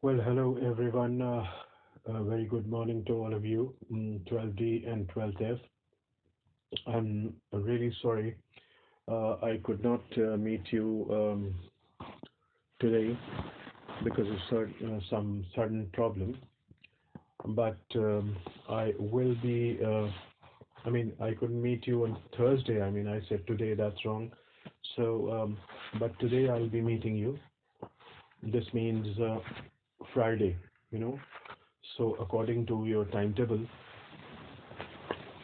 Well, hello everyone. A very good morning to all of you, 12D and 12F. I'm really sorry I could not meet you today because of some sudden problem. But I will be, I couldn't meet you on Thursday. I said today, that's wrong. But today I'll be meeting you. This means Friday, you know. So according to your timetable,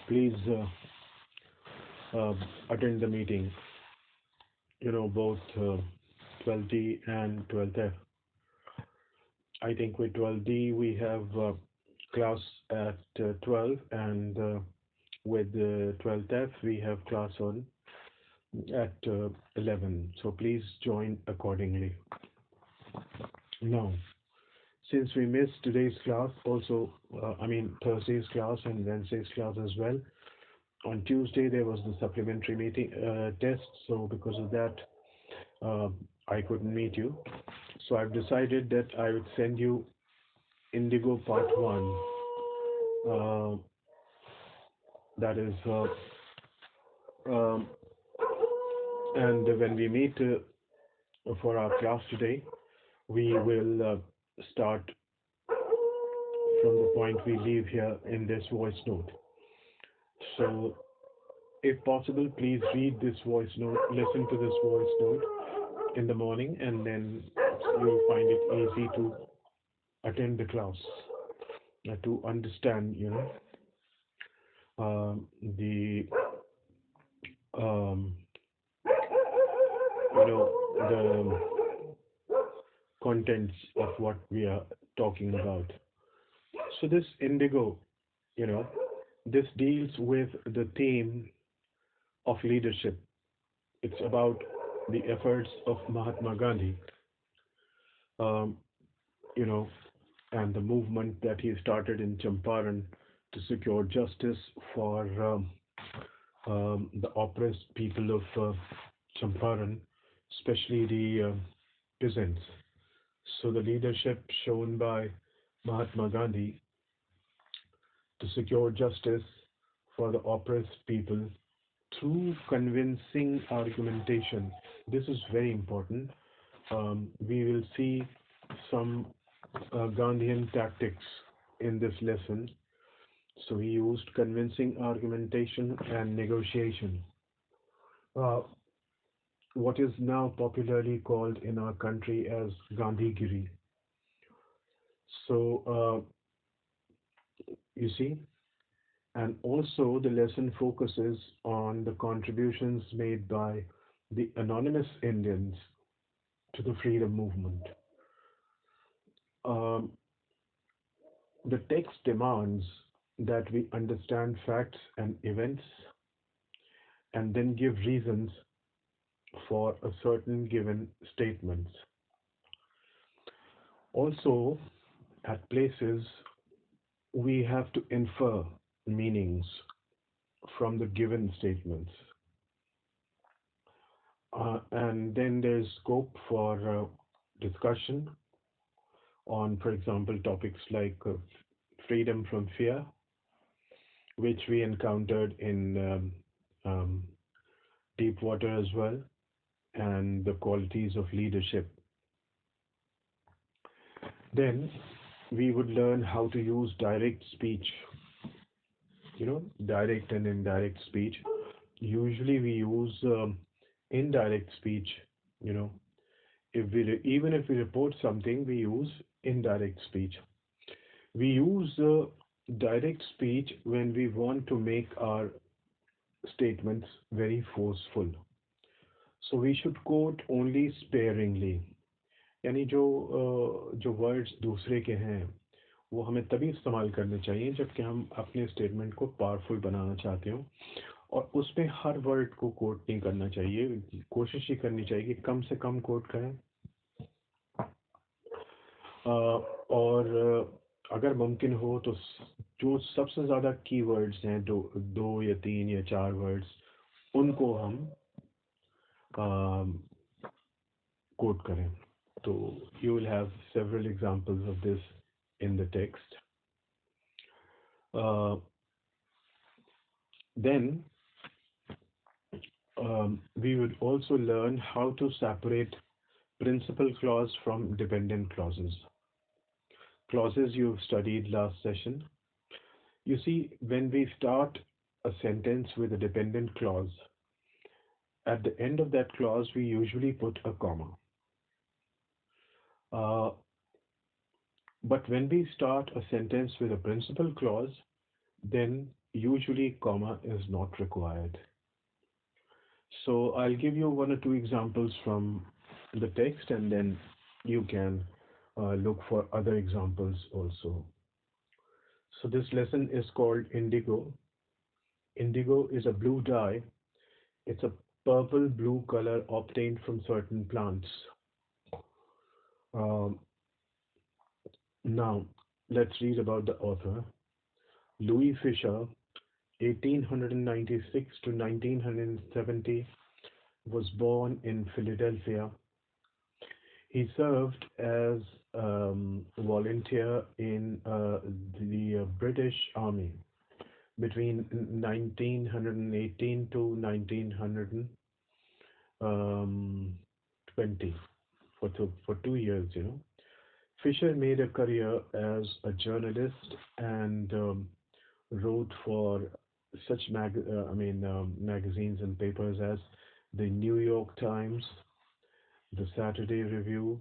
please attend the meeting, both 12D and 12F. I think with 12D we have class at 12, and with 12F we have class on at 11. So please join accordingly. Now, since we missed today's class, also, Thursday's class and Wednesday's class as well, on Tuesday there was the supplementary meeting test, so because of that, uh, I couldn't meet you. So I've decided that I would send you Indigo Part 1. Uh, that is, um, and when we meet for our class today, we will start from the point we leave here in this voice note. So, if possible, please read this voice note, listen to this voice note in the morning, and then you'll find it easy to attend the class, to understand, the um, the contents of what we are talking about. So this indigo, you know, this deals with the theme of leadership. It's about the efforts of Mahatma Gandhi, um, you know, and the movement that he started in Champaran to secure justice for the oppressed people of Champaran, especially the peasants. So the leadership shown by Mahatma Gandhi to secure justice for the oppressed people through convincing argumentation. This is very important. We will see some Gandhian tactics in this lesson. So he used convincing argumentation and negotiation. Uh, what is now popularly called in our country as Gandhigiri. So you see, and also the lesson focuses on the contributions made by the anonymous Indians to the freedom movement. Um, the text demands that we understand facts and events and then give reasons for a certain given statements. Also, at places, we have to infer meanings from the given statements. And then there's scope for discussion on, for example, topics like freedom from fear, which we encountered in um, deep water as well, and the qualities of leadership. Then we would learn how to use direct speech, direct and indirect speech. Usually we use indirect speech, you know, even if we report something, we use indirect speech. We use direct speech when we want to make our statements very forceful. So we should quote only sparingly. यानी जो words दूसरे के हैं वो हमें तभी इस्तेमाल करने चाहिए जबकि हम अपने स्टेटमेंट को पावरफुल बनाना चाहते हो, और उसमें हर वर्ड को कोट नहीं करना चाहिए. कोशिश ही करनी चाहिए कि कम से कम कोट करें. और अगर मुमकिन हो तो जो सबसे ज़्यादा कीवर्ड्स हैं, दो दो या तीन या चार वर्ड्स, उनको हम कोट करें. So you will have several examples of this in the text. Uh, then we would also learn how to separate principal clause from dependent clauses. Clauses you've studied last session. You see, when we start a sentence with a dependent clause, at the end of that clause, we usually put a comma. Uh, but when we start a sentence with a principal clause, then usually comma is not required. So I'll give you one or two examples from the text, and then you can look for other examples also. So this lesson is called indigo. Indigo is a blue dye. It's a purple blue color obtained from certain plants. Um, Now, let's read about the author. Louis Fisher, 1896 to 1970, was born in Philadelphia. He served as volunteer in the British Army between 1918 to 1920 for 2 years. Fisher made a career as a journalist and wrote for such magazines and papers as the New York Times, the Saturday Review,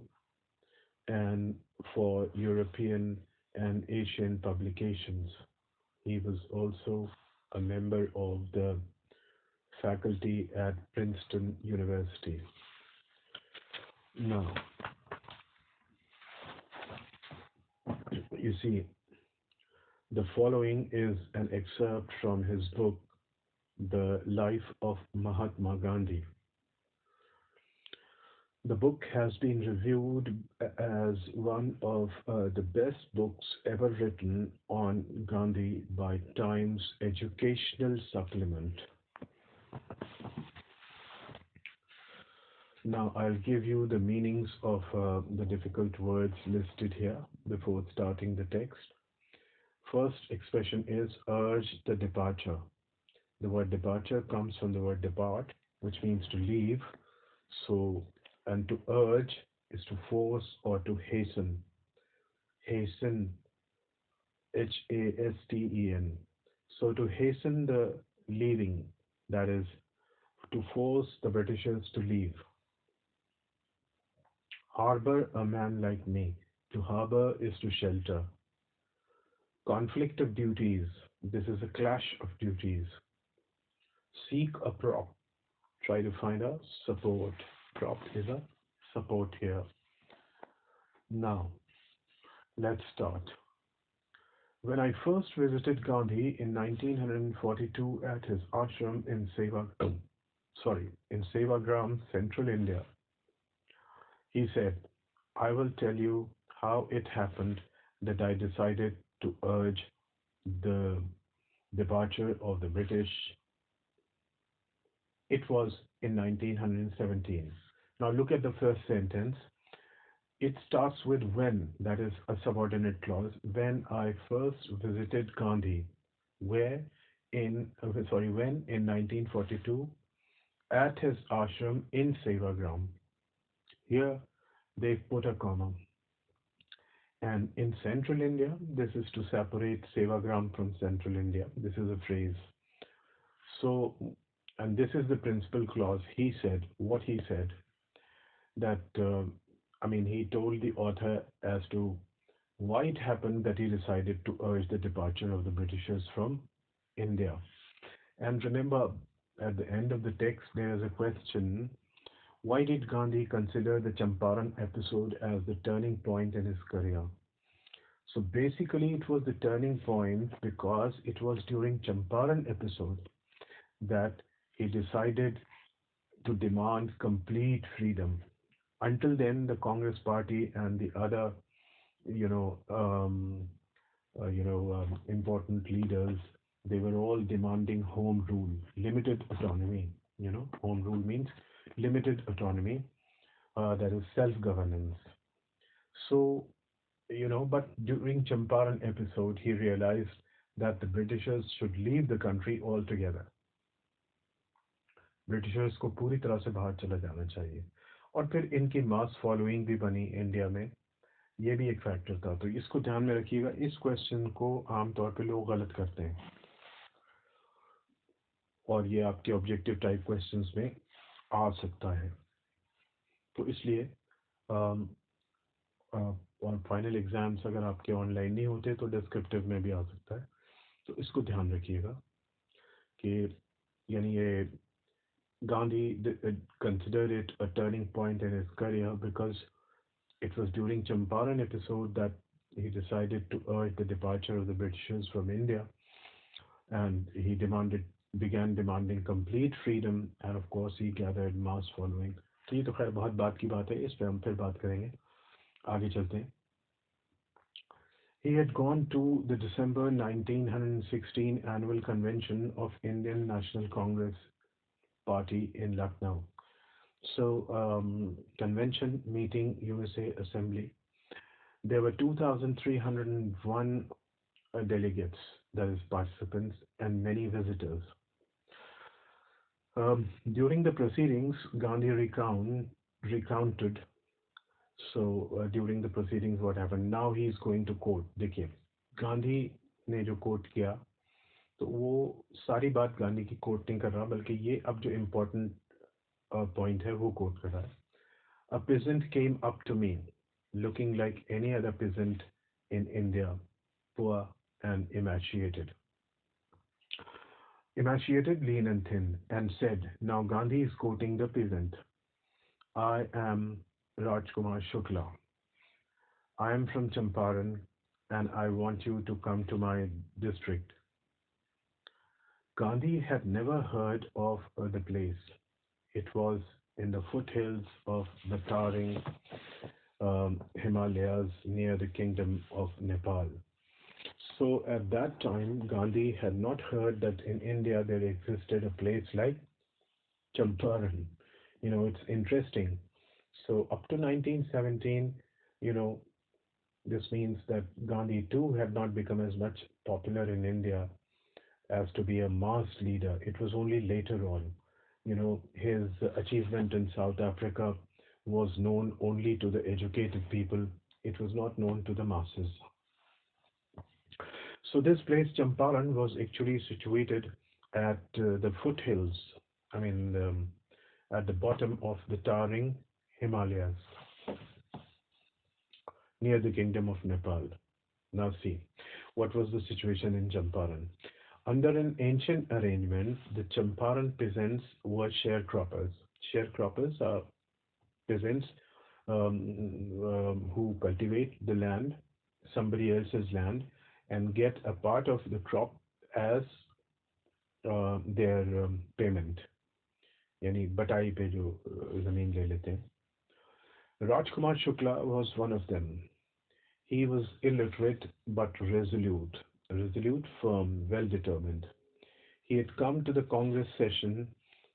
and for European and Asian publications. He was also a member of the faculty at Princeton University. Now, you see, the following is an excerpt from his book, The Life of Mahatma Gandhi. The book has been reviewed as one of the best books ever written on Gandhi by Times Educational Supplement. Now, I'll give you the meanings of the difficult words listed here before starting the text. First expression is urge the departure. The word departure comes from the word depart, which means to leave. So, and to urge is to force or to hasten. Hasten, Hasten. So, to hasten the leaving, that is, to force the Britishers to leave. Harbor a man like me. To harbor is to shelter. Conflict of duties. This is a clash of duties. Seek a prop. Try to find a support. Prop is a support here. Now, let's start. When I first visited Gandhi in 1942 at his ashram in Sevagram, Central India, he said, I will tell you how it happened that I decided to urge the departure of the British. It was in 1917. Now look at the first sentence. It starts with when, that is a subordinate clause. When I first visited Gandhi, where when in 1942 at his ashram in Sevagram. Here they put a comma. And in central India, this is to separate Sevagram from central India. This is a phrase. So, and this is the principal clause. He said, what he said, that, he told the author as to why it happened that he decided to urge the departure of the Britishers from India. And remember, at the end of the text, there is a question: why did Gandhi consider the Champaran episode as the turning point in his career? So basically, it was the turning point because it was during Champaran episode that he decided to demand complete freedom. Until then, the Congress Party and the other, you know, um, important leaders, they were all demanding home rule, limited autonomy. Home rule means limited autonomy. that is self-governance. So, but during Champaran episode, he realized that the Britishers should leave the country altogether. Britishers को पूरी तरह से बाहर चला जाना चाहिए। और फिर इनकी मास फॉलोइंग भी बनी इंडिया में। ये भी एक फैक्टर था, तो इसको ध्यान में रखिएगा। इस क्वेश्चन को आमतौर पे लोग गलत करते हैं, और ये आपके ऑब्जेक्टिव टाइप क्वेश्चंस में आ सकता है। तो इसलिए अम, अ, और फाइनल एग्जाम्स अगर आपके ऑनलाइन नहीं होते तो डिस्क्रिप्टिव में भी आ सकता है। तो इसको ध्यान रखिएगा कि यानी ये Gandhi considered it a turning point in his career because it was during Champaran episode that he decided to urge the departure of the Britishers from India, and he began demanding complete freedom, and of course he gathered mass following. तो ये तो खैर बहुत बात की बात है, इस पे हम फिर बात करेंगे। आगे चलते हैं। He had gone to the December 1916 annual convention of Indian National Congress Party in Lucknow. So, convention meeting USA Assembly. There were 2,301 delegates, that is participants, and many visitors. During the proceedings, Gandhi recounted. So, during the proceedings, what happened? Now he is going to quote. देखिए, गांधी ने जो coat किया, तो वो सारी बात गांधी की coat नहीं कर रहा, बल्कि ये अब जो इम्पोर्टेंट पॉइंट है वो कोट कर रहा है। A peasant came up to me, looking like any other peasant in India, poor and emaciated, lean and thin, and said, now Gandhi is quoting the peasant. I am Rajkumar Shukla. I am from Champaran and I want you to come to my district. Gandhi had never heard of the place. It was in the foothills of the towering Himalayas near the kingdom of Nepal. So at that time, Gandhi had not heard that in India there existed a place like Champaran. It's interesting. So up to 1917, you know, this means that Gandhi too had not become as much popular in India as to be a mass leader. It was only later on. His achievement in South Africa was known only to the educated people. It was not known to the masses. So this place, Champaran, was actually situated at the foothills. I mean, at the bottom of the towering Himalayas, near the kingdom of Nepal. Now see, what was the situation in Champaran? Under an ancient arrangement, the Champaran peasants were sharecroppers. Sharecroppers are peasants who cultivate the land, somebody else's land, and get a part of the crop as their payment. यानी बटाई पे जो जमीन ले लेते हैं. Rajkumar Shukla was one of them. He was illiterate but resolute, firm, well determined. He had come to the Congress session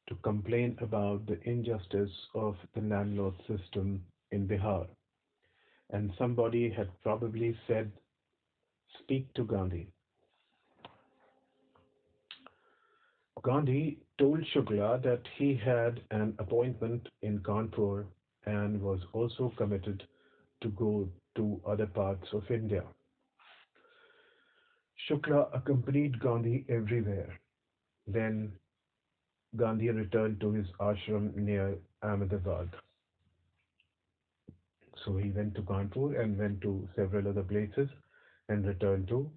to complain about the injustice of the landlord system in Bihar, and somebody had probably said, speak to Gandhi. Gandhi told Shukla that he had an appointment in Kanpur and was also committed to go to other parts of India. Shukla accompanied Gandhi everywhere. Then Gandhi returned to his ashram near Ahmedabad. So he went to Kanpur and went to several other places and returned to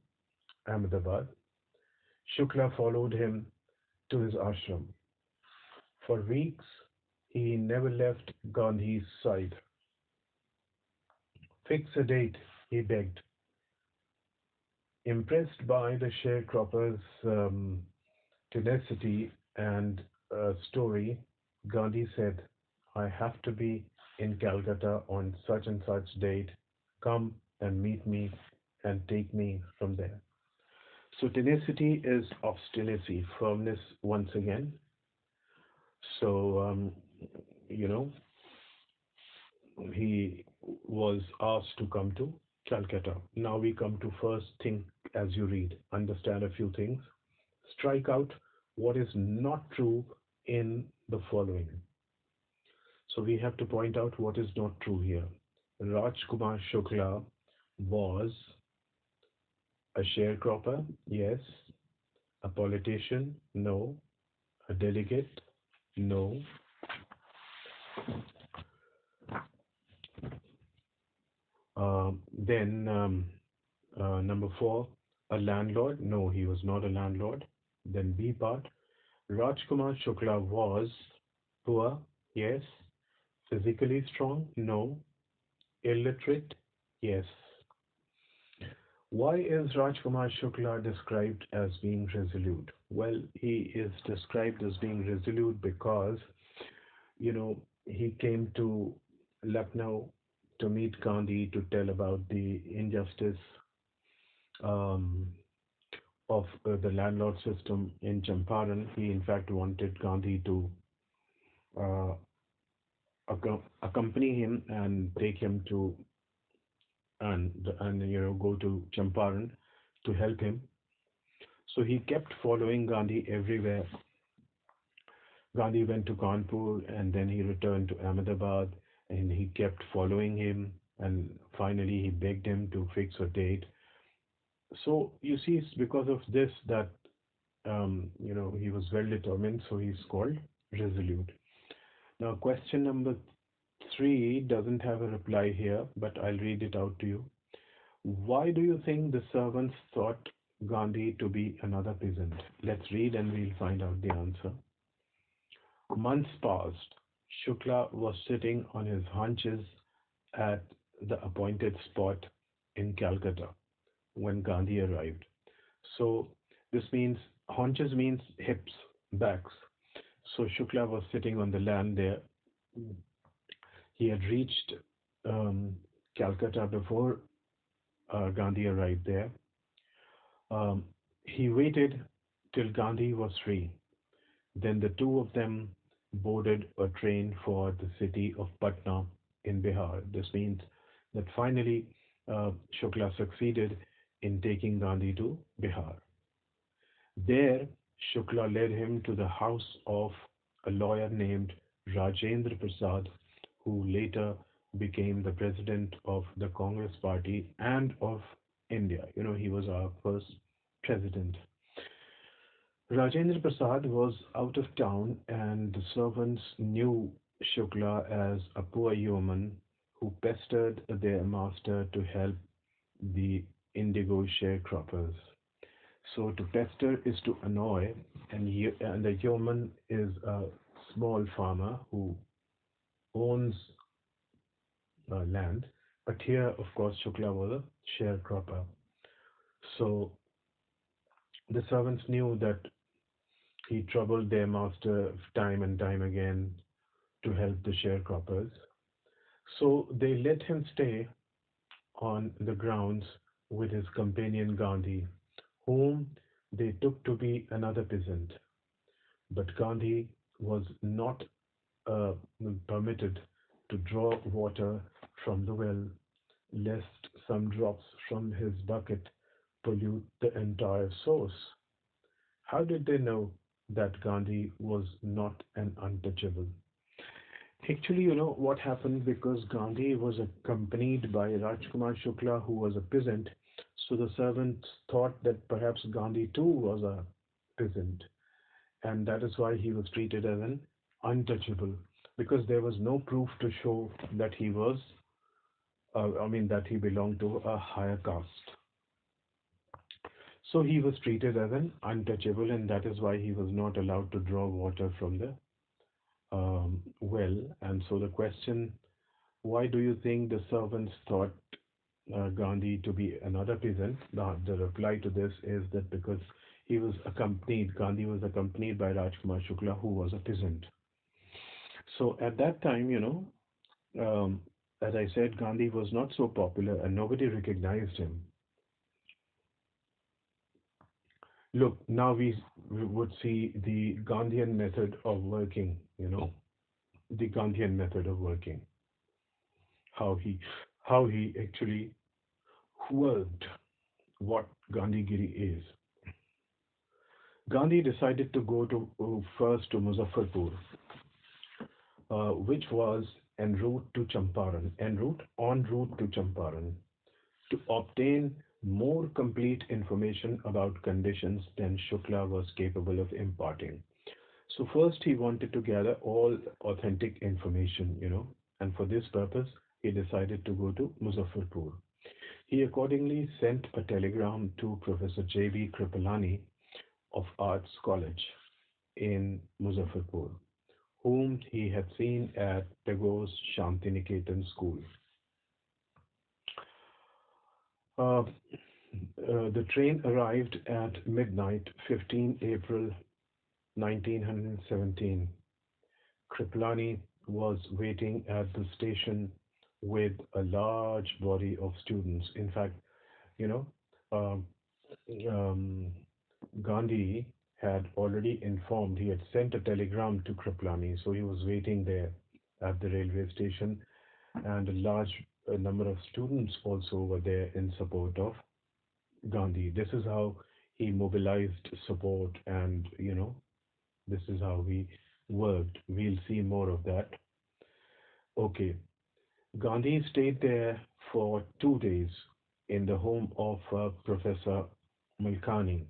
Ahmedabad. Shukla followed him to his ashram. For weeks, he never left Gandhi's side. Fix a date, he begged. Impressed by the sharecropper's tenacity and story, Gandhi said, I have to be in Calcutta on such and such date. Come and meet me and take me from there. So, tenacity is obstinacy, firmness once again. So, you know, he was asked to come to Calcutta. Now we come to first thing as you read. Understand a few things. Strike out what is not true in the following. So we have to point out what is not true here. Rajkumar Shukla was a sharecropper, yes. A politician, no. A delegate, no. Then number four, a landlord, no, he was not a landlord. Then B part, Rajkumar Shukla was poor, yes. Physically strong, no. Illiterate, yes. Why is Rajkumar Shukla described as being resolute? Well, he is described as being resolute because, he came to Lucknow to meet Gandhi to tell about the injustice um, of the landlord system in Champaran. He, in fact, wanted Gandhi to uh, accompany him and take him to and go to Champaran to help him. So he kept following Gandhi everywhere. Gandhi went to Kanpur and then he returned to Ahmedabad and he kept following him and finally he begged him to fix a date. So you see, it's because of this that he was well determined, so he's called resolute. Now, question number three doesn't have a reply here, but I'll read it out to you. Why do you think the servants thought Gandhi to be another peasant? Let's read and we'll find out the answer. Months passed. Shukla was sitting on his haunches at the appointed spot in Calcutta when Gandhi arrived. So this means haunches means hips, backs. So Shukla was sitting on the land there. He had reached um, Calcutta before Gandhi arrived there. Um, he waited till Gandhi was free. Then the two of them boarded a train for the city of Patna in Bihar. This means that finally Shukla succeeded in taking Gandhi to Bihar. There, Shukla led him to the house of a lawyer named Rajendra Prasad, who later became the president of the Congress Party and of India. He was our first president. Rajendra Prasad was out of town, and the servants knew Shukla as a poor yeoman who pestered their master to help the indigo sharecroppers. So to pester is to annoy, and the yeoman is a small farmer who owns land. But here, of course, Shukla was a sharecropper. So the servants knew that he troubled their master time and time again to help the sharecroppers. So they let him stay on the grounds with his companion Gandhi, whom they took to be another peasant. But Gandhi was not uh, permitted to draw water from the well, lest some drops from his bucket pollute the entire source. How did they know that Gandhi was not an untouchable? Actually, what happened because Gandhi was accompanied by Rajkumar Shukla, who was a peasant. So the servants thought that perhaps Gandhi too was a peasant, and that is why he was treated as an untouchable because there was no proof to show that that he belonged to a higher caste. So he was treated as an untouchable, and that is why he was not allowed to draw water from the well. And so the question, why do you think the servants thought Gandhi to be another peasant? The reply to this is that because Gandhi was accompanied by Rajkumar Shukla, who was a peasant. So at that time, um, as I said, Gandhi was not so popular and nobody recognized him. Look, now we would see the Gandhian method of working, the Gandhian method of working. how he actually worked, what Gandhigiri is. Gandhi decided to go to first to Muzaffarpur, which was en route to Champaran, to obtain more complete information about conditions than Shukla was capable of imparting. So first he wanted to gather all authentic information, and for this purpose he decided to go to Muzaffarpur. He accordingly sent a telegram to Professor J.V. Kripalani of Arts College in Muzaffarpur, whom he had seen at Tagore's Shantiniketan school. Uh, the train arrived at midnight, 15 April 1917. Kripalani was waiting at the station with a large body of students. In fact, you know, um, um, Gandhi had already informed, he had sent a telegram to Kripalani, so he was waiting there at the railway station, and a large number of students also were there in support of Gandhi. This is how he mobilized support, and this is how he worked. We'll see more of that. Okay, Gandhi stayed there for 2 days in the home of Professor Milkani,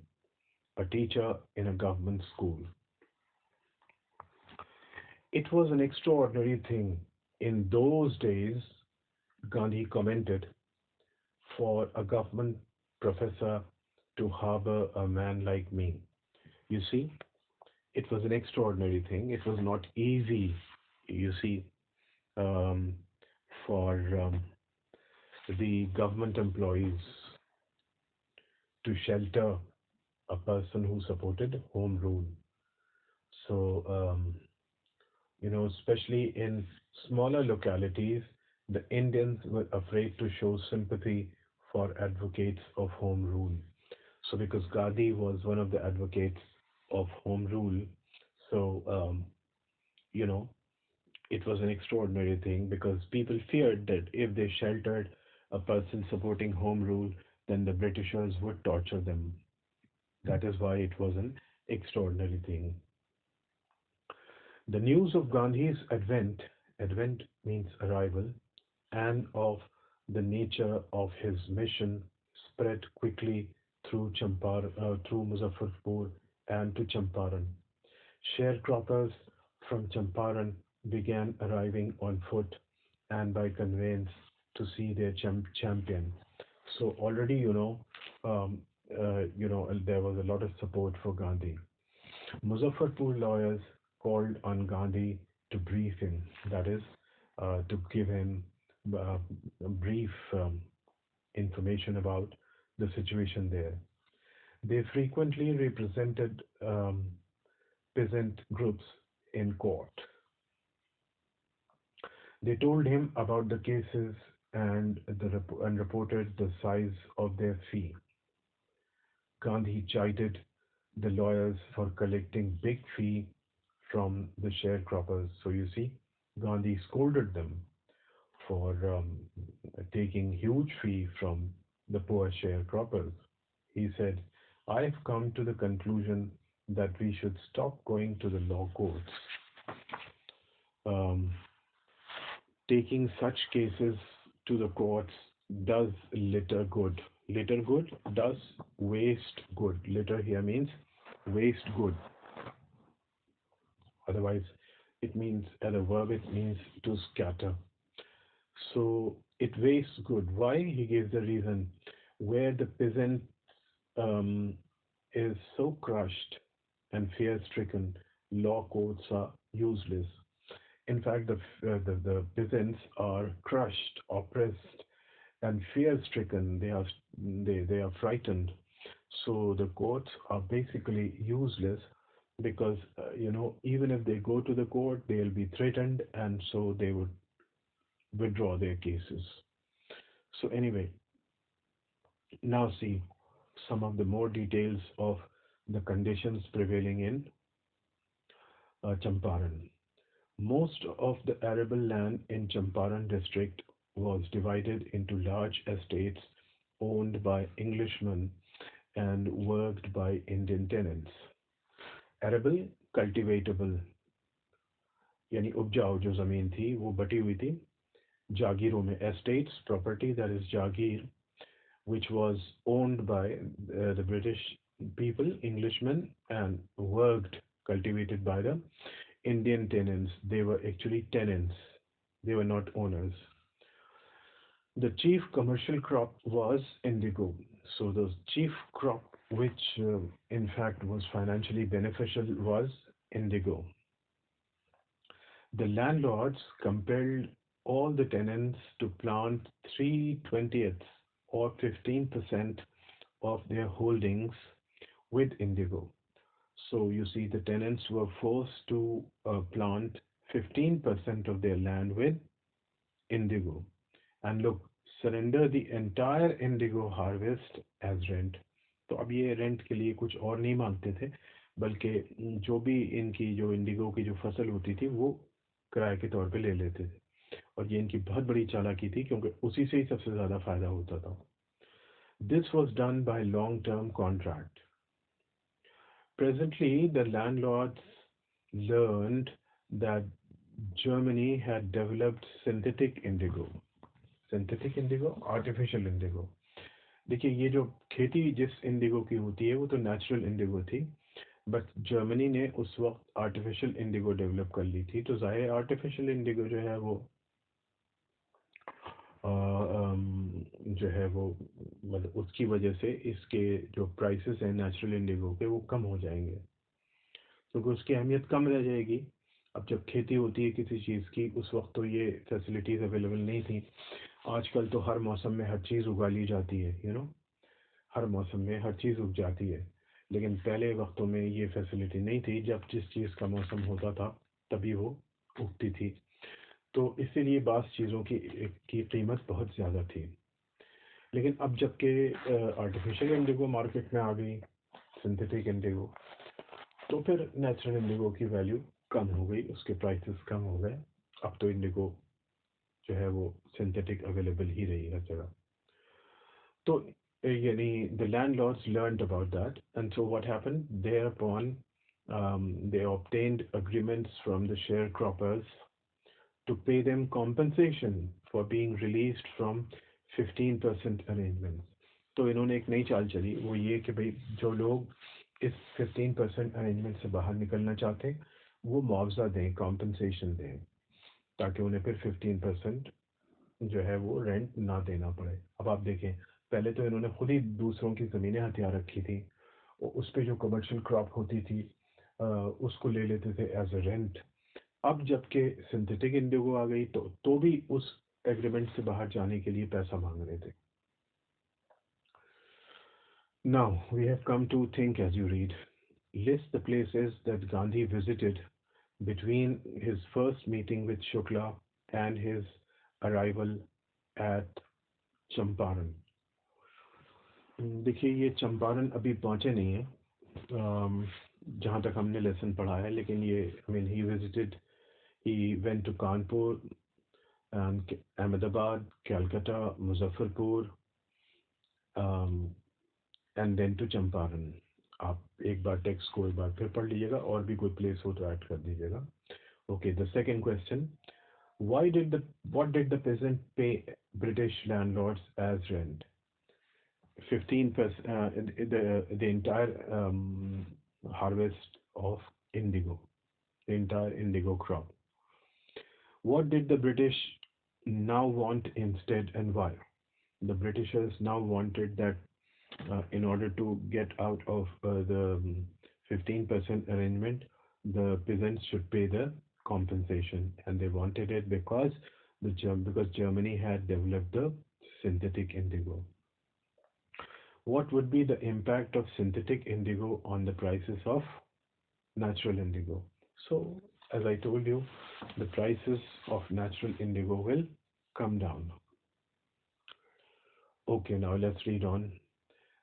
a teacher in a government school. It was an extraordinary thing. In those days, Gandhi commented, for a government professor to harbor a man like me. You see, it was an extraordinary thing. It was not easy, you see, um, for the government employees to shelter a person who supported home rule. So, especially in smaller localities, the Indians were afraid to show sympathy for advocates of home rule. So, because Gandhi was one of the advocates of home rule, so you know, it was an extraordinary thing because people feared that if they sheltered a person supporting home rule, then the Britishers would torture them. That is why it was an extraordinary thing. The news of Gandhi's advent means arrival, and of the nature of his mission spread quickly through Muzaffarpur and to Champaran. Sharecroppers from Champaran began arriving on foot and by conveyance to see their champion. So already, there was a lot of support for Gandhi. Muzaffarpur lawyers called on Gandhi to brief him, that is, to give him uh, a brief information about the situation there. They frequently represented peasant groups in court. They told him about the cases and reported the size of their fee. Gandhi chided the lawyers for collecting big fee from the sharecroppers. So you see, Gandhi scolded them for taking huge fee from the poor sharecroppers. He said, I've come to the conclusion that we should stop going to the law courts. Um, Taking such cases to the courts does litter good. Litter good does waste good. Litter here means waste good. Otherwise, it means, as a verb, it means to scatter. So it wastes good. Why? He gives the reason. Where the peasant um, is so crushed and fear stricken, law courts are useless. In fact, the peasants are crushed, oppressed, and fear-stricken. They are frightened. So the courts are basically useless because even if they go to the court, they'll be threatened, and so they would withdraw their cases. So anyway, now see some of the more details of the conditions prevailing in Champaran. Most of the arable land in Champaran district was divided into large estates owned by Englishmen and worked by Indian tenants. Arable, cultivatable यानी उपजाऊ जो ज़मीन थी वो बटी हुई थी जागीरों में estates property that is Jagir which was owned by the British people, Englishmen, and worked, cultivated by the Indian tenants. They were actually tenants, they were not owners. The chief commercial crop was indigo. So, the chief crop, which in fact was financially beneficial, was indigo. The landlords compelled all the tenants to plant 3/20 or 15% of their holdings with indigo. So you see, the tenants were forced to plant 15% of their land with indigo. And look, surrender the entire indigo harvest as rent. तो अब ये rent के लिए कुछ और नहीं मांगते थे, बल्कि जो भी इनकी जो इंडिगो की जो फसल होती थी वो किराए के तौर पे ले लेते थे। और ये इनकी बहुत बड़ी चालाकी थी क्योंकि उसी से ही सबसे ज़्यादा फायदा होता था। This was done by long-term contract. Presently, the landlords learned that Germany had developed synthetic indigo. Synthetic Indigo, artificial Indigo. देखिए, ये जो खेती जिस इंडिगो की होती है वो तो नेचुरल इंडिगो थी, बट जर्मनी ने उस वक्त आर्टिफिशियल इंडिगो डेवलप कर ली थी। तो ज़ाहिर आर्टिफिशियल इंडिगो जो है वो जो है वो मतलब उसकी वजह से इसके जो प्राइसेस हैं नेचुरल इंडिगो के वो कम हो जाएंगे, क्योंकि उसकी अहमियत कम रह जाएगी। अब जब खेती होती है किसी चीज़ की उस वक्त तो ये फैसिलिटीज़ अवेलेबल नहीं थी। आजकल तो हर मौसम में हर चीज़ उगा ली जाती है, हर मौसम में हर चीज़ उग जाती है। लेकिन पहले वक्तों में ये फैसिलिटी नहीं थी, जब जिस चीज़ का मौसम होता था तभी वो उगती थी। तो इसीलिए बास चीज़ों की कीमत बहुत ज़्यादा थी। लेकिन अब जबकि आर्टिफिशियल इंडिगो मार्केट में आ गई, सिंथेटिक इंडिगो, तो फिर नेचुरल इंडिगो की वैल्यू कम हो गई, उसके प्राइसेस कम हो गए। अब तो इंडिगो जो है वो सिंथेटिक अवेलेबल ही रही हर जगह। तो यानी the landlords learned about that, and so what happened thereupon, they obtained agreements from the sharecroppers to pay them compensation for being released from 15% arrangements. तो इन्होंने एक नई चाल चली, वो ये कि भाई जो लोग इस 15% अरेंजमेंट से बाहर निकलना चाहते हैं वो मुआवजा दें, कॉम्पनसेशन दें, ताकि उन्हें फिर 15% जो है वो रेंट ना देना पड़े। अब आप देखें, पहले तो इन्होंने खुद ही दूसरों की ज़मीनें हथिया रखी थी और उस पे जो कमर्शियल क्रॉप होती थी उसको ले लेते थे एज अ रेंट। अब जबकि सिंथेटिक इंडिगो आ गई तो भी उस एग्रीमेंट से बाहर जाने के लिए पैसा मांग रहे थे। Now we have come to think as you read. List the places that Gandhi visited between his first meeting with Shukla and his arrival at Champaran. देखिए, ये चंपारण अभी पहुंचे नहीं है जहाँ तक हमने लेसन पढ़ा है, लेकिन ये I mean he went to Kanpur and Ahmedabad, Calcutta, Muzaffarpur and then to Champaran. आप एक बार टेक्स्ट को एक बार फिर पढ़ लीजिएगा, और भी कोई प्लेस हो तो ऐड कर दीजिएगा। Okay, the second question, why did the what did the peasant pay British landlords as rent? 15%, the entire harvest of indigo, the entire indigo crop. What did the British now want instead, and why? The Britishers now wanted that in order to get out of the 15% arrangement, the peasants should pay the compensation, and they wanted it because because Germany had developed the synthetic indigo. What would be the impact of synthetic indigo on the prices of natural indigo? So, as I told you, the prices of natural indigo will come down. Okay, now let's read on.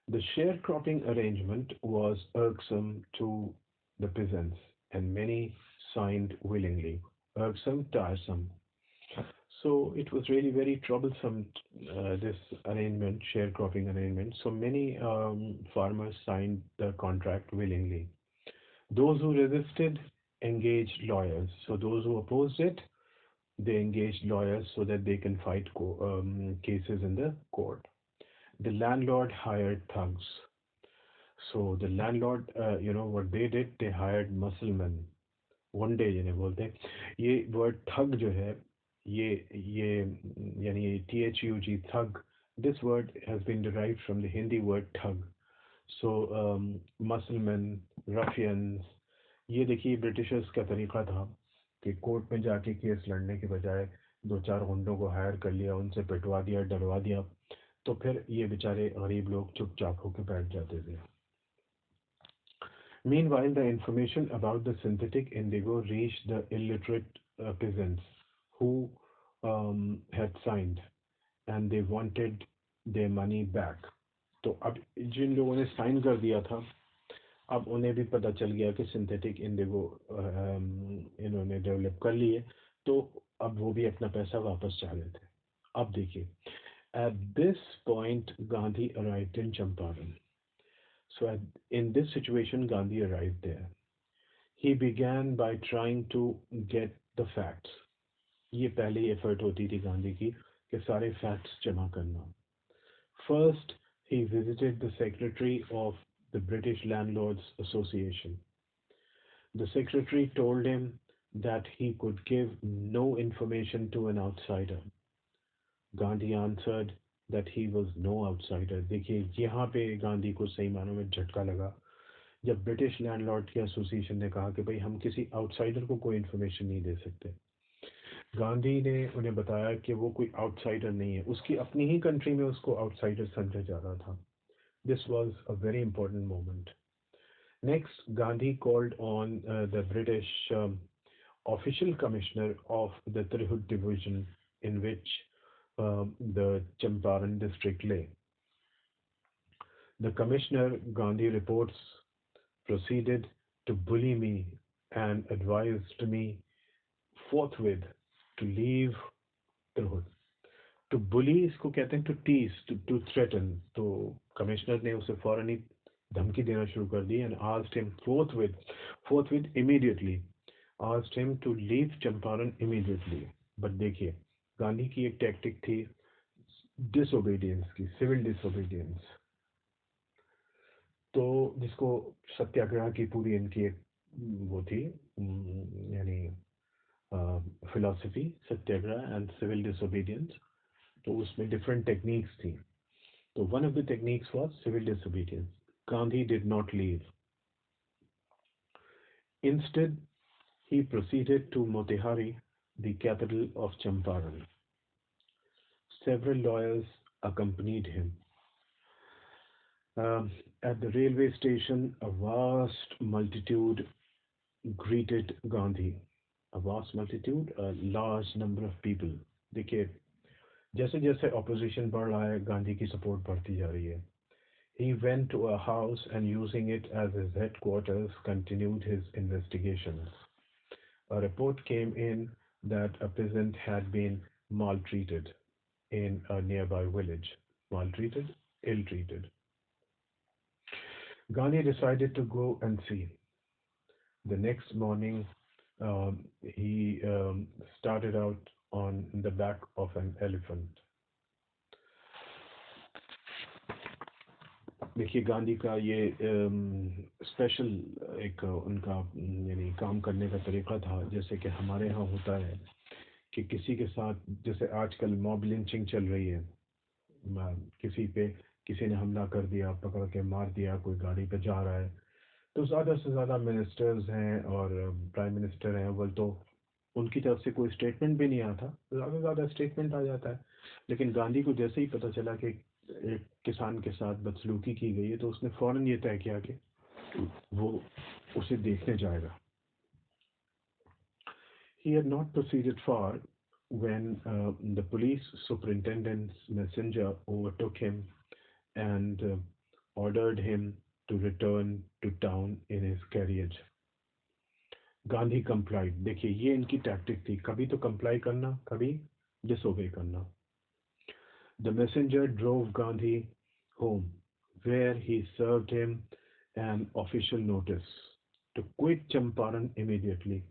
The sharecropping arrangement was irksome to the peasants, and many signed willingly. Irksome, tiresome. So it was really very troublesome, this arrangement, sharecropping arrangement. So many farmers signed the contract willingly. Those who resisted engaged lawyers. So those who opposed it, they engaged lawyers so that they can fight cases in the court. The landlord hired thugs. So the landlord, what they did, they hired musclemen. गुंडे जिन्हें बोलते हैं, ये word ठग जो है, ये यानी THUG thug, this word has been derived from the Hindi word thug. So musclemen, ruffians, ये देखिए ब्रिटिशर्स का तरीका था कि कोर्ट में जाके केस लड़ने के बजाय दो चार गुंडों को हायर कर लिया, उनसे पिटवा दिया, डरवा दिया, तो फिर ये बेचारे गरीब लोग चुपचाप होकर बैठ जाते थे. Meanwhile, the information about the synthetic indigo reached the illiterate peasants who had signed, and they wanted their money back. तो अब जिन लोगों ने साइन कर दिया था, अब उन्हें भी पता चल गया कि सिंथेटिक इंडिगो इन्होंने डेवलप कर ली है, तो अब वो भी अपना पैसा वापस चाह रहे थे. अब देखिए, at this point Gandhi arrived in Champaran. So in this situation, Gandhi arrived there. He began by trying to get the facts. ये पहली एफर्ट होती थी गांधी की कि सारे facts जमा करना. First, he visited the secretary of the British Landlords Association. The secretary told him that he could give no information to an outsider. Gandhi answered that he was no outsider. देखिए यहाँ पे गांधी को सही मानों में झटका लगा जब ब्रिटिश लैंडलॉर्ड की एसोसिएशन ने कहा कि भाई हम किसी आउटसाइडर को कोई इन्फॉर्मेशन नहीं दे सकते. गांधी ने उन्हें बताया कि वो कोई आउटसाइडर नहीं है, उसकी अपनी ही कंट्री में उसको आउटसाइडर समझा जा रहा था. This was a very important moment. Next, Gandhi called on the British official commissioner of the Trihut division in which the Champaran district lay. The commissioner, Gandhi reports, proceeded to bully me and advised me forthwith to leave Tirhut. To bully इसको कहते हैं to tease, to threaten. तो commissioner ने उसे फौरन ही धमकी देना शुरू कर दी and asked him forthwith immediately, asked him to leave Champaran immediately. But देखिए गांधी की एक टैक्टिक थी disobedience की, civil disobedience. तो जिसको सत्याग्रह की पूरी इनकी एक वो थी, यानी philosophy, satyagraha and civil disobedience. तो उसमें डिफरेंट टेक्निक्स थी. तो one of the techniques was civil disobedience. Gandhi did not leave. Instead he proceeded to Motihari, the capital of Champaran. Several lawyers accompanied him. At the railway station, a vast multitude greeted Gandhi. A vast multitude, a large number of people. देखिए जैसे जैसे opposition बढ़ रहा है, गांधी की support बढ़ती जा रही है. He went to a house and using it as his headquarters continued his investigations. A report came in that a peasant had been maltreated in a nearby village. Maltreated, ill-treated. Gandhi decided to go and see. The next morning, he started out on the back of an elephant. देखिए गांधी का ये special एक उनका यानी काम करने का तरीका था, जैसे कि हमारे यहाँ होता है कि किसी के साथ, जैसे आजकल मॉब लिंचिंग चल रही है, किसी पे किसी ने हमला कर दिया, पकड़ के मार दिया, कोई गाड़ी पे जा रहा है, तो ज़्यादा से ज़्यादा मिनिस्टर्स हैं और प्राइम मिनिस्टर हैं, वो तो उनकी तरफ से कोई स्टेटमेंट भी नहीं आता, ज़्यादा से ज़्यादा स्टेटमेंट आ जाता है. लेकिन गांधी को जैसे ही पता चला कि एक किसान के साथ बदसलूकी की गई है, तो उसने फौरन ये तय किया कि वो उसे देखने जाएगा. He had not proceeded far when the police superintendent's messenger overtook him and ordered him to return to town in his carriage. Gandhi complied. देखिए ये इनकी टैक्टिक थी, कभी तो कंप्लाई करना, कभी disobey करना. The messenger drove Gandhi home, where he served him an official notice to quit Champaran immediately.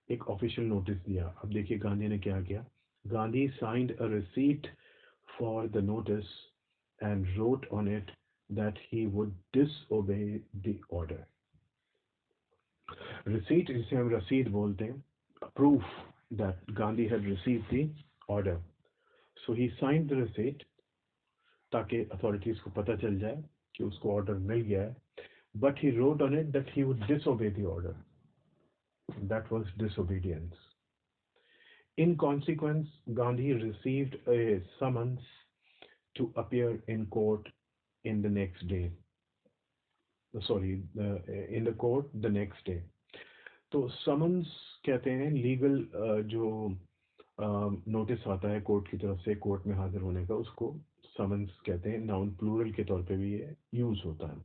एक official notice दिया. अब देखिए गांधी ने क्या किया. Gandhi signed a receipt for the notice and wrote on it that he would disobey the order. Receipt जिसे हम रसीद बोलते हैं, proof that Gandhi had received the order. So he signed the receipt ताकि अथॉरिटीज को पता चल जाए कि उसको ऑर्डर मिल गया है. But he wrote on it that he would disobey the order. That was disobedience. In consequence, Gandhi received a summons to appear in court in the next day. Sorry, in the court the next day. तो summons कहते हैं legal जो notice आता है court की तरफ से court में हाजिर होने का, उसको समन्स कहते हैं. नाउन प्लूरल के तौर पे भी ये यूज होता है.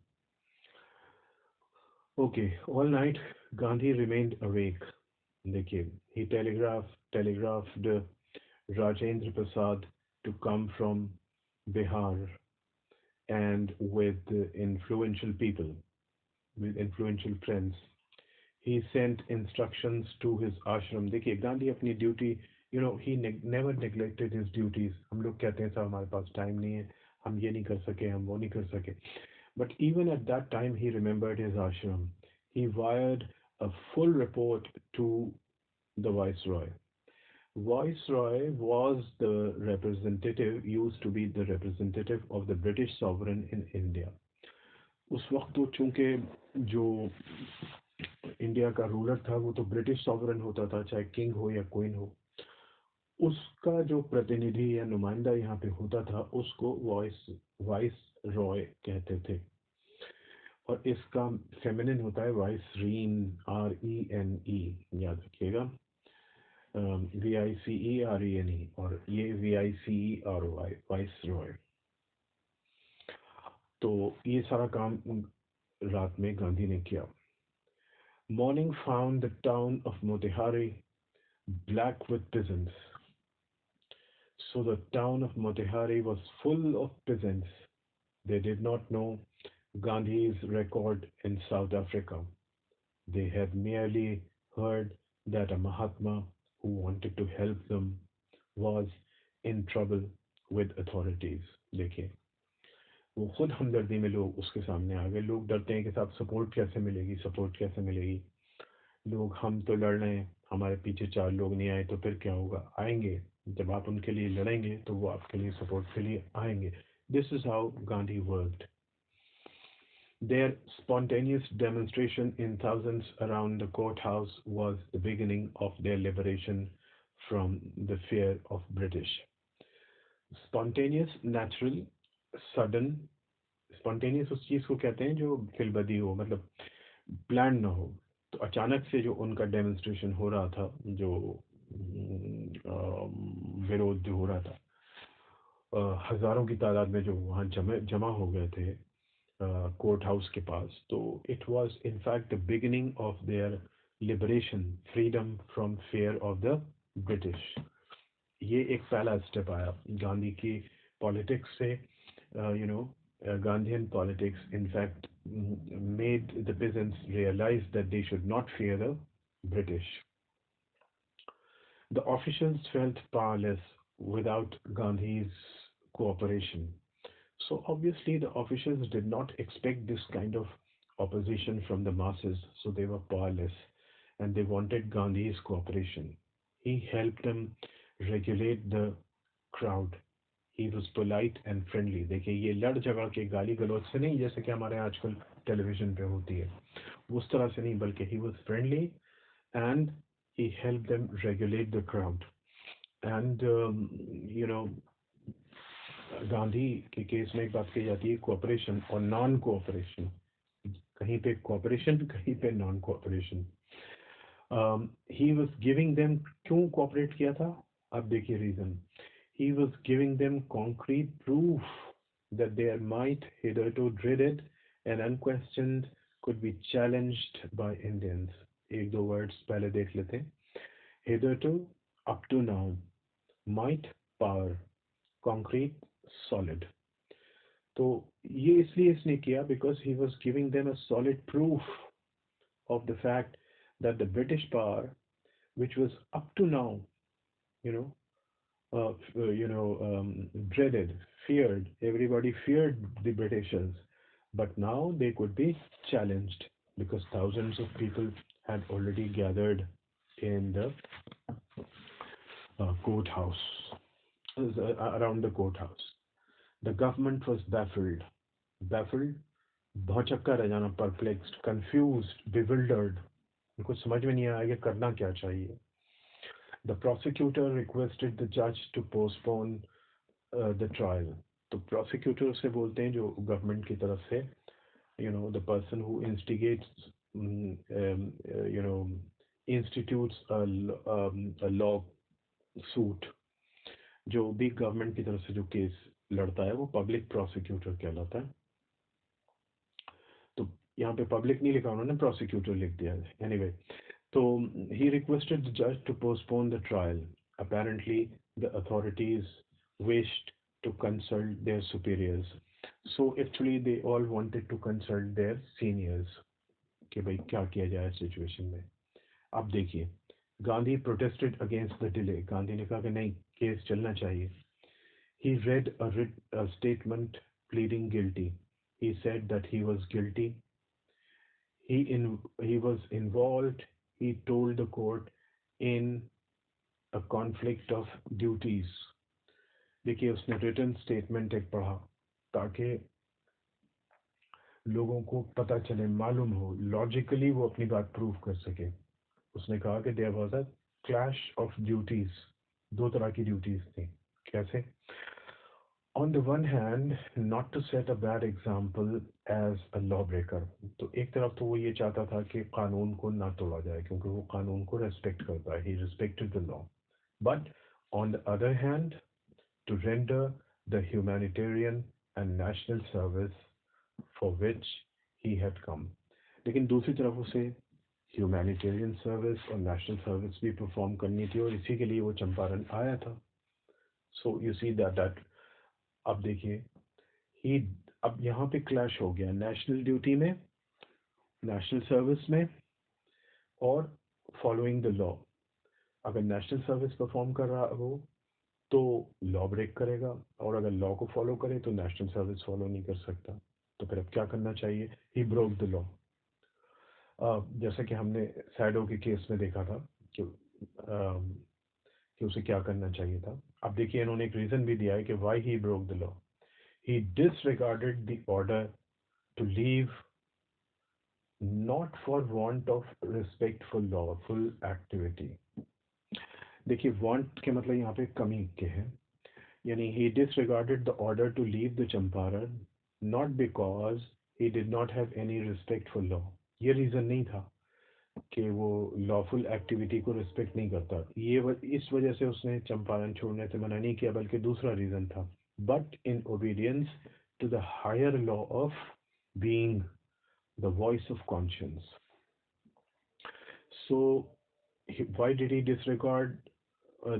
Okay, all night Gandhi remained awake. देखिए, he telegraphed Rajendra Prasad to come from Bihar and with influential people, with influential friends. He sent instructions to his ashram. देखिए गांधी अपनी duty, he never neglected his duties. हम लोग कहते हैं साहब हमारे पास time नहीं है, हम ये नहीं कर सके, हम वो नहीं कर सके. But even at that time he remembered his ashram. He wired a full report to the viceroy. Viceroy was the representative, used to be the representative of the British sovereign in India. उस वक्त तो चूंकि जो India का ruler था वो तो British sovereign होता था, चाहे किंग हो या क्वीन हो. उसका जो प्रतिनिधि या नुमाइंदा यहाँ पे होता था उसको वाइस रॉय कहते थे. और इसका फेमिनिन होता है वाइस रीन, RENE, याद रखिएगा. VICERENE, और ये VICEROY, वाइस रॉय. तो ये सारा काम रात में गांधी ने किया. Morning found the town of Motihari black with peasants. So the town of Motihari was full of peasants. They did not know Gandhi's record in South Africa. They had merely heard that a Mahatma who wanted to help them was in trouble with authorities. देखिए, वो खुद हमदर्दी में लोग उसके सामने आ गए. लोग डरते हैं कि साहब सपोर्ट कैसे मिलेगी, सपोर्ट कैसे मिलेगी. लोग, हम तो लड़ रहे हैं, हमारे पीछे चार लोग नहीं आए तो फिर क्या होगा. आएंगे, जब आप उनके लिए लड़ेंगे तो वो आपके लिए सपोर्ट के लिए आएंगे. This is how Gandhi worked. Their spontaneous demonstration in thousands around the courthouse was the beginning of their liberation from the fear of British. Spontaneous, natural, sudden. Spontaneous उस चीज़ को कहते हैं जो फिलबदी हो, मतलब प्लान ना हो. तो अचानक से जो उनका डेमोन्स्ट्रेशन हो रहा था, जो विरोध जो हो रहा था, हजारों की तादाद में जो वहाँ जमा हो गए थे कोर्ट हाउस के पास, तो it was in fact the beginning of their liberation, freedom from fear of the British. ये एक पहला स्टेप आया गांधी की पॉलिटिक्स से. Gandhian politics, in fact, made the peasants realize that they should not fear the British. The officials felt powerless without Gandhi's cooperation. So obviously the officials did not expect this kind of opposition from the masses, so they were powerless and they wanted Gandhi's cooperation. He helped them regulate the crowd. He was polite and friendly. देखिए, ये लड़ झगड़ के गाली गलौज से नहीं, जैसे कि हमारे आजकल टेलीविजन पे होती है, उस तरह से नहीं, बल्कि he was friendly and he helped them regulate the crowd. And Gandhi के केस में एक बात कही जाती है, कोऑपरेशन और नॉन कोऑपरेशन. कहीं पे कोऑपरेशन, कहीं पे non cooperation. He was giving them, क्यों कोऑपरेट किया था, अब देखिए reason. He was giving them concrete proof that their might, hitherto dreaded and unquestioned, could be challenged by Indians. एक दो words पहले देख लेते हैं. Hitherto, up to now. Might, power, concrete, solid. तो ये इसलिए इसने किया because he was giving them a solid proof of the fact that the British power, which was up to now, you know, dreaded, feared. Everybody feared the Britishers, but now they could be challenged because thousands of people had already gathered in the courthouse, around the courthouse. The government was baffled, भौचक्का रह जाना, perplexed, confused, bewildered. उनको समझ में नहीं आया कि करना क्या चाहिए. The prosecutor requested the judge to postpone the trial. तो prosecutor से बोलते हैं जो government की तरफ से, the person who instigates, you know, institutes a law suit. जो भी गवर्नमेंट की तरफ से जो केस लड़ता है वो पब्लिक प्रोसिक्यूटर कहलाता है. तो यहाँ पे पब्लिक नहीं लिखा, उन्होंने प्रोसिक्यूटर लिख दिया है. एनीवे, तो he requested the judge to postpone the trial. Apparently, the authorities wished to consult their superiors. So actually, they all wanted to consult their seniors. कि भाई क्या किया जाए सिचुएशन में. अब देखिए, Gandhi protested against the delay. Gandhi ने कहा कि नहीं, केस चलना चाहिए. He read a statement pleading guilty. He said that he was guilty. He was involved, he told the court, in a conflict of duties. देखिए, उसने रिटन स्टेटमेंट एक पढ़ा ताकि लोगों को पता चले, मालूम हो, लॉजिकली वो अपनी बात प्रूव कर सके. उसने कहा कि there was a clash of duties. दो तरह की ड्यूटीज थी. कैसे? On the one hand, not to set a bad example as a lawbreaker. तो एक तरफ तो वो ये चाहता था कि कानून को ना तोड़ा जाए क्योंकि वो कानून को रेस्पेक्ट करता है. He respected the law. But on the other hand, to render the humanitarian and national service for which he had come. लेकिन दूसरी तरफ उसे ह्यूमैनिटेरियन सर्विस और नेशनल सर्विस भी परफॉर्म करनी थी और इसी के लिए वो चंपारण आया था. सो यू सी दैट अब देखिए, ही अब यहाँ पे क्लैश हो गया नेशनल ड्यूटी में, नेशनल सर्विस में और फॉलोइंग द लॉ. अगर नेशनल सर्विस परफॉर्म कर रहा हो तो लॉ ब्रेक करेगा और अगर लॉ को फॉलो करे तो नेशनल सर्विस फॉलो नहीं कर सकता. तो फिर अब क्या करना चाहिए? He broke the law. जैसा कि हमने सैडो के केस में देखा था कि उसे क्या करना चाहिए था. अब देखिए, इन्होंने एक रीज़न भी दिया है कि why he broke the law. He disregarded the order to leave not for want of respect for lawful activity. देखिए, want के मतलब यहाँ पे कमी के हैं. यानी he disregarded the order to leave the Champaran not because he did not have any respect for law. ये रीज़न नहीं था कि वो लॉफुल एक्टिविटी को रिस्पेक्ट नहीं करता. इस वजह से उसने चंपारण छोड़ने से मना नहीं किया, बल्कि दूसरा रीज़न था. But in obedience to the higher law of being the voice of conscience. So why did he disregard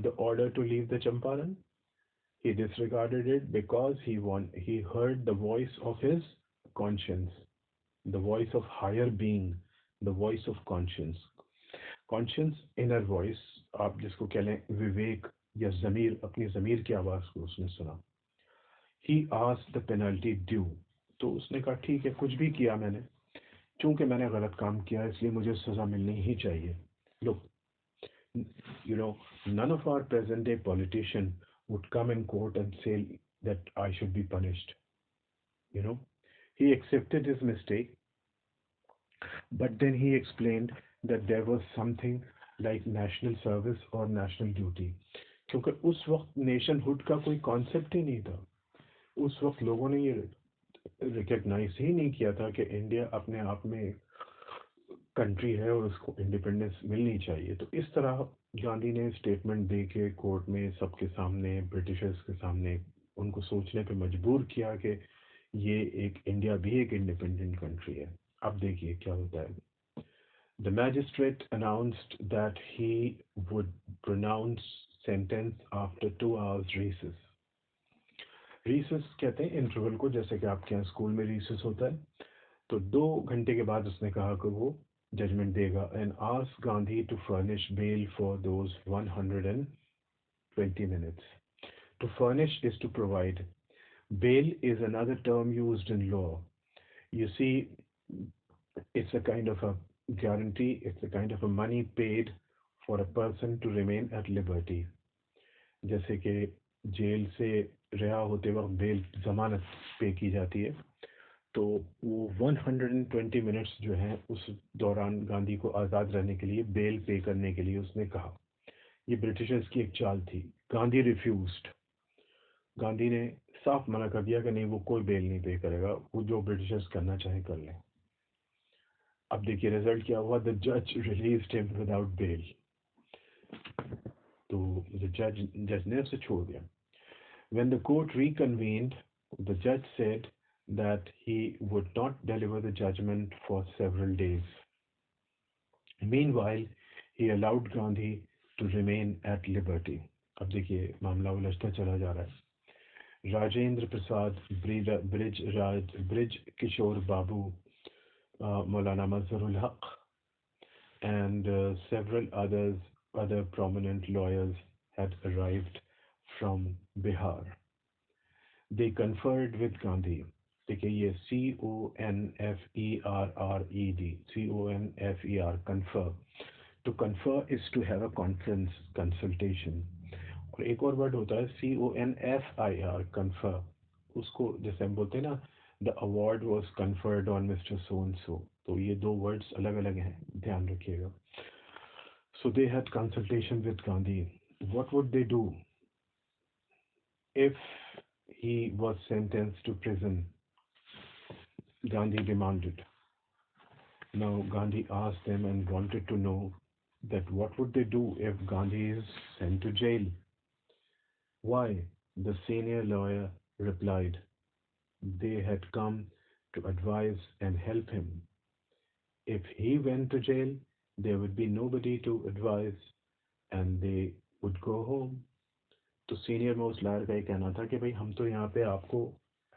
the order to leave the Champaran? He disregarded it because he heard the voice of his conscience, the voice of higher being, the voice of conscience. Conscious, inner voice, आप जिसको कह लें विवेक या ज़मीर, अपनी ज़मीर की आवाज़ को उसने सुना. He asked the penalty due. तो उसने कहा ठीक है, कुछ भी किया मैंने, चूंकि मैंने गलत काम किया इसलिए मुझे सज़ा मिलनी ही चाहिए. Look, none of our present day politician would come in court and say that I should be punished. you know he accepted his mistake, but then he explained that there was something like national service or national duty. क्योंकि उस वक्त nationhood का कोई concept ही नहीं था. उस वक्त लोगों ने ये रिकग्नाइज ही नहीं किया था कि इंडिया अपने आप में कंट्री है और उसको इंडिपेंडेंस मिलनी चाहिए. तो इस तरह गांधी ने स्टेटमेंट दे के कोर्ट में सबके सामने, ब्रिटिशर्स के सामने, उनको सोचने पे मजबूर किया कि ये इंडिया भी एक इंडिपेंडेंट कंट्री है. अब देखिए क्या होता है. The magistrate announced that he would pronounce sentenced after 2 hours recess. Recess कहते हैं इंटरवल को, जैसे कि आपके यहाँ स्कूल में रिसेस होता है। तो 2 घंटे के बाद उसने कहा कि वो जजमेंट देगा and ask Gandhi to furnish bail for those 120 minutes. To furnish is to provide. Bail is another term used in law. You see, it's a kind of a guarantee, it's a kind of a money paid for a person to remain at liberty. जैसे कि jail से रिहा होते वक्त bell जमानत पे की जाती है, तो वो 120 मिनट्स जो हैं उस दौरान गांधी को आज़ाद रहने के लिए बेल पे करने के लिए उसने कहा। ये ब्रिटिशर्स की एक चाल थी। गांधी रिफ्यूज्ड। गांधी ने साफ मना कर दिया कि नहीं, वो कोई बेल नहीं पे करेगा, वो जो ब्रिटिशर्स करना चाहे कर लें। अब देखिए रिजल्ट क्या हुआ, द जज रिलीज्ड हिम विदाउट बेल। तो जज ने उसे छोड़ दिया। When the court reconvened, the judge said that he would not deliver the judgment for several days. Meanwhile, he allowed Gandhi to remain at liberty. अब देखिए मामला उलझता चला जा रहा है। राजेंद्र प्रसाद, ब्रिज किशोर बाबू, मौलाना मजहरुल हक, and several other prominent lawyers had arrived from Bihar. They conferred with Gandhi. देखिए ये CONFERRED, confer. To confer is to have a conference, consultation. और एक और वर्ड होता है CONFIR, confer. उसको जैसे हम बोलते हैं ना, the award was conferred on Mr. So and so. तो ये दो वर्ड्स अलग अलग हैं, ध्यान रखिएगा. So they had consultation with Gandhi. What would they do if he was sentenced to prison? Gandhi demanded. Now Gandhi asked them and wanted to know that what would they do if Gandhi is sent to jail? Why? The senior lawyer replied. They had come to advise and help him. If he went to jail, there would be nobody to advise and they would go home. तो senior most lawyer का ये कहना था कि भाई हम तो यहाँ पे आपको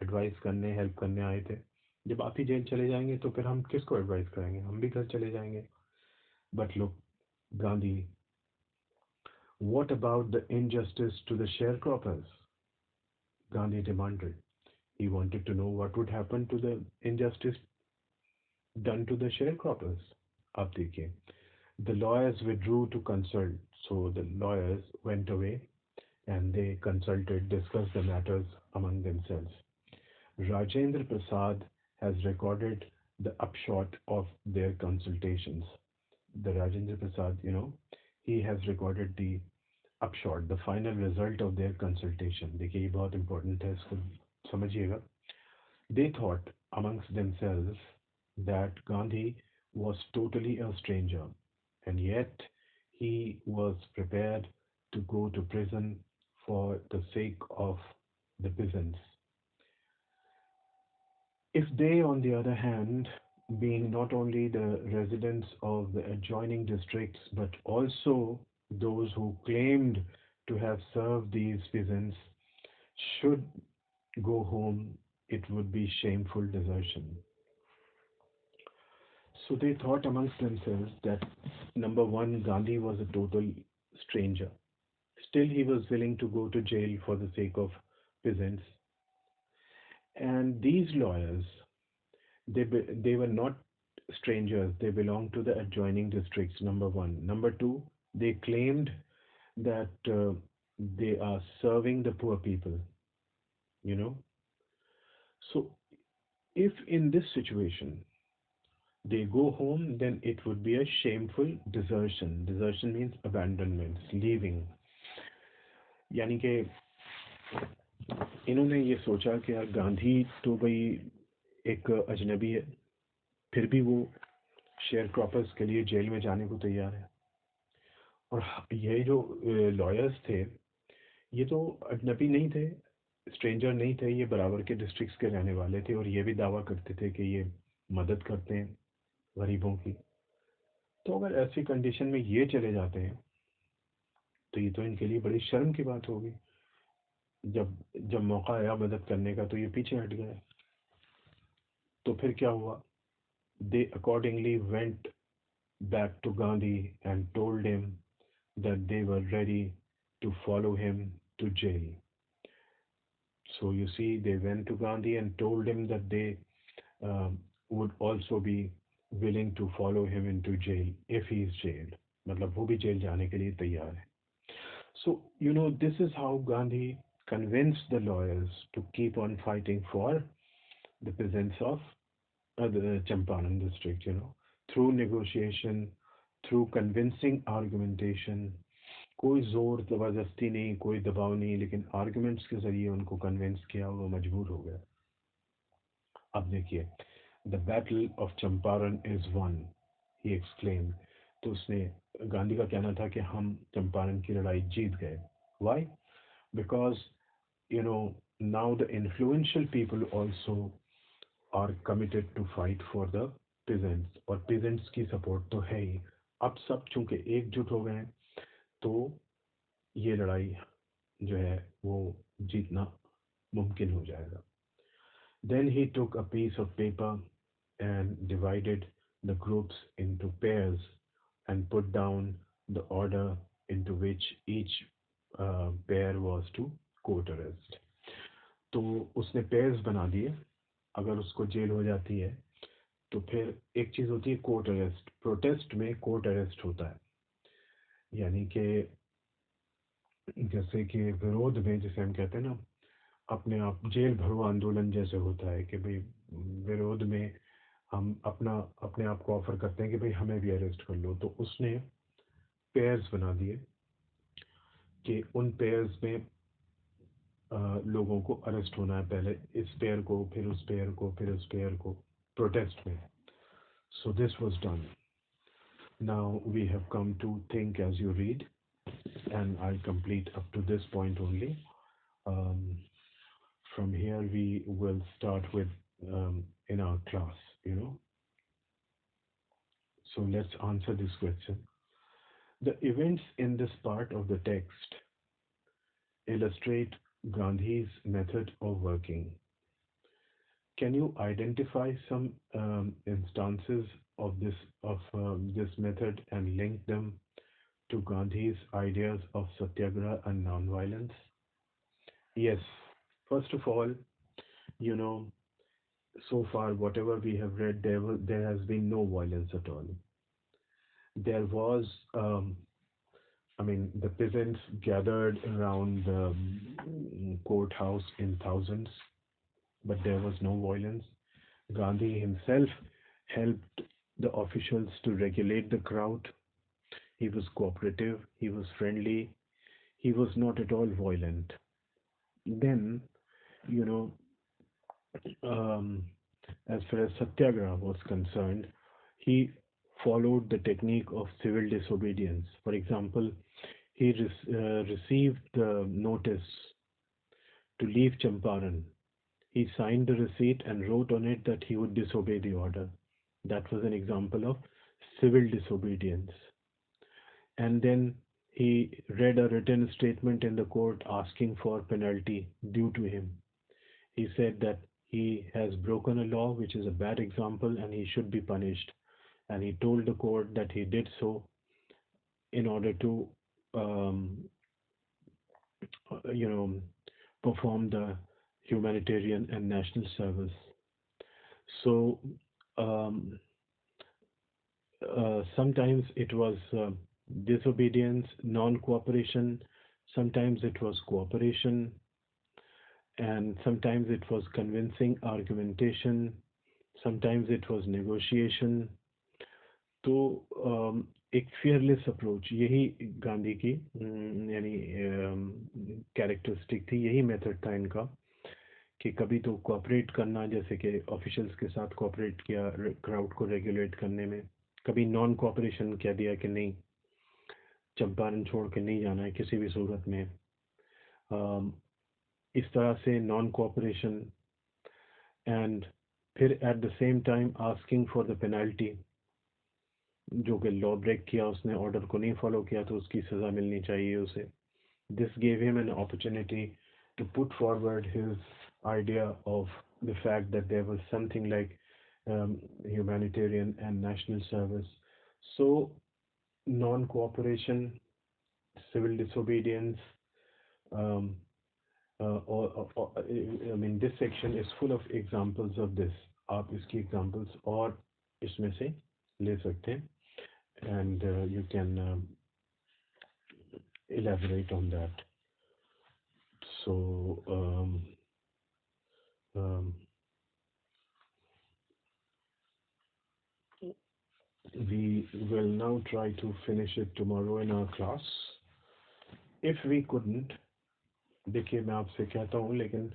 एडवाइस करने, हेल्प करने आए थे। जब आप ही जेल चले जाएंगे तो फिर हम किसको एडवाइस करेंगे, हम भी घर चले जाएंगे। But look Gandhi, what about the injustice to the sharecroppers? Gandhi demanded. He wanted to know what would happen to the injustice done to the sharecroppers. आप देखिए, the lawyers withdrew to consult. So the lawyers went away and they consulted, discussed the matters among themselves. Rajendra Prasad has recorded the upshot of their consultations. The Rajendra Prasad, he has recorded the upshot, the final result of their consultation. देखिए ये बहुत important है, इसको समझिएगा. They thought amongst themselves that Gandhi was totally a stranger, and yet he was prepared to go to prison for the sake of the peasants. If they, on the other hand, being not only the residents of the adjoining districts but also those who claimed to have served these peasants, should go home, it would be shameful desertion. So they thought amongst themselves that number one, Gandhi was a total stranger. Still, he was willing to go to jail for the sake of peasants. And these lawyers, they were not strangers. They belonged to the adjoining districts, number one. Number two, they claimed that they are serving the poor people, you know. So if in this situation they go home, then it would be a shameful desertion. Desertion means abandonment, leaving. यानी कि इन्होंने ये सोचा कि यार गांधी तो भाई एक अजनबी है, फिर भी वो शेयर क्रॉपर्स के लिए जेल में जाने को तैयार है। और ये जो लॉयर्स थे, ये तो अजनबी नहीं थे, स्ट्रेंजर नहीं थे, ये बराबर के डिस्ट्रिक्ट्स के रहने वाले थे और ये भी दावा करते थे कि ये मदद करते हैं गरीबों की। तो अगर ऐसी कंडीशन में ये चले जाते हैं तो ये तो इनके लिए बड़ी शर्म की बात होगी। जब जब मौका आया मदद करने का तो ये पीछे हट गए। तो फिर क्या हुआ? They accordingly went back to Gandhi and told him that they were ready to follow him to jail. So you see, they went to Gandhi and told him that they would also be willing to follow him into jail if he is jailed. मतलब वो भी jail जाने के लिए तैयार है. So this is how Gandhi convinced the lawyers to keep on fighting for the peasants of the Champaran district. Through negotiation, through convincing argumentation. कोई जोर ज़बरदस्ती नहीं, कोई दबाव नहीं, लेकिन आर्गुमेंट्स के ज़रिए उनको कन्विंस किया, वो मजबूर हो गए। अब देखिए, the battle of Champaran is one, he explain. तो उसने, गांधी का कहना था कि हम चंपारण की लड़ाई जीत गए। Why? Because you know now the influential people also are committed to fight for the peasants, और peasants की सपोर्ट तो है ही। अब सब चूंकि एकजुट हो गए हैं, तो ये लड़ाई जो है वो जीतना मुमकिन हो जाएगा। Then he took a piece of paper and divided the groups into pairs and put down the order into which each pair was to court arrest. तो उसने पेयर्स बना दिए। अगर उसको जेल हो जाती है तो फिर एक चीज़ होती है कोर्ट अरेस्ट, प्रोटेस्ट में कोर्ट अरेस्ट होता है। यानी कि जैसे कि विरोध में, जैसे हम कहते हैं ना, अपने आप जेल भरो आंदोलन जैसे होता है कि भाई विरोध में हम अपने आप को ऑफर करते हैं कि भाई हमें भी अरेस्ट कर लो। तो उसने पेयर्स बना दिए कि उन पेयर्स में लोगों को अरेस्ट होना है, पहले इस पेयर को, फिर उस पेयर को, फिर उस पेयर को, प्रोटेस्ट में। So this was done. Now we have come to think as you read, and I'll complete up to this point only. Um, from here we will start with in our class. So let's answer this question. The events in this part of the text illustrate Gandhi's method of working. Can you identify some instances of this method and link them to Gandhi's ideas of satyagraha and nonviolence? Yes. First of all, you know, so far whatever we have read, there has been no violence at all. There was, I mean, the peasants gathered around the courthouse in thousands, but there was no violence. Gandhi himself helped the officials to regulate the crowd. He was cooperative, he was friendly, he was not at all violent. Then, you know, um, as far as Satyagraha was concerned, he followed the technique of civil disobedience. For example, he received the notice to leave Champaran. He signed the receipt and wrote on it that he would disobey the order. That was an example of civil disobedience. And then he read a written statement in the court asking for penalty due to him. He said that he has broken a law, which is a bad example, and he should be punished. And he told the court that he did so in order to, um, you know, perform the humanitarian and national service. So um, sometimes it was disobedience, non-cooperation, sometimes it was cooperation, and sometimes it was convincing argumentation, sometimes it was negotiation. तो एक fearless approach यही गांधी की यानी characteristic थी, यही method था इनका कि कभी तो कोऑपरेट करना, जैसे कि ऑफिशियल्स के साथ कोऑपरेट किया क्राउड को रेगुलेट करने में, कभी नॉन कोऑपरेशन कह दिया कि नहीं, चंपारण छोड़ के नहीं जाना है किसी भी सूरत में। इस तरह से नॉन कोऑपरेशन, एंड फिर at the same time asking for the penalty. जो कि लॉ ब्रेक किया, उसने ऑर्डर को नहीं फॉलो किया तो उसकी सज़ा मिलनी चाहिए उसे. This gave him an opportunity to put forward his idea of the fact that there was something like humanitarian and national service. So, non cooperation, civil disobedience, um, I mean, this section is full of examples of this. आप इसकी examples और इसमें से ले सकते हैं, and you can elaborate on that. So, um, we will now try to finish it tomorrow in our class. If we couldn't, देखिए मैं आपसे कहता हूँ, लेकिन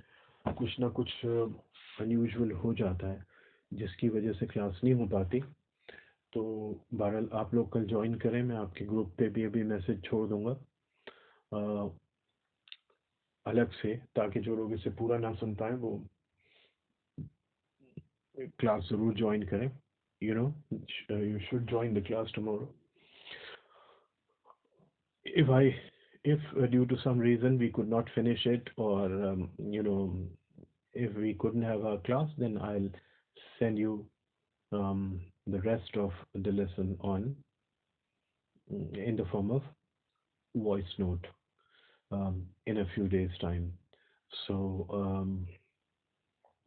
कुछ ना कुछ अनयूजुअल हो जाता है जिसकी वजह से क्लास नहीं हो पाती. तो बहरहाल आप लोग कल ज्वाइन करें, मैं आपके ग्रुप पे भी अभी मैसेज छोड़ दूंगा अलग से, ताकि जो लोग इसे पूरा ना सुन पाए वो क्लास ज़रूर ज्वाइन करें. You know, you should join the class tomorrow. If I, if due to some reason we could not finish it, or if we couldn't have our class, then I'll send you the rest of the lesson on in the form of voice note in a few days' time. So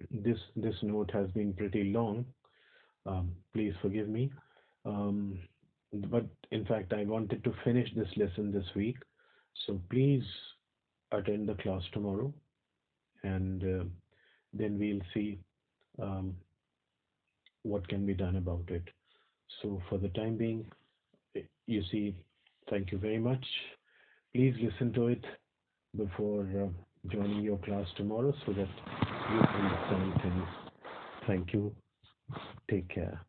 this note has been pretty long. Please forgive me. Um, but in fact, I wanted to finish this lesson this week. So please attend the class tomorrow, and then we'll see um, what can be done about it. So for the time being, you see, thank you very much. Please listen to it before joining your class tomorrow so that you understand things. Thank you. Take care.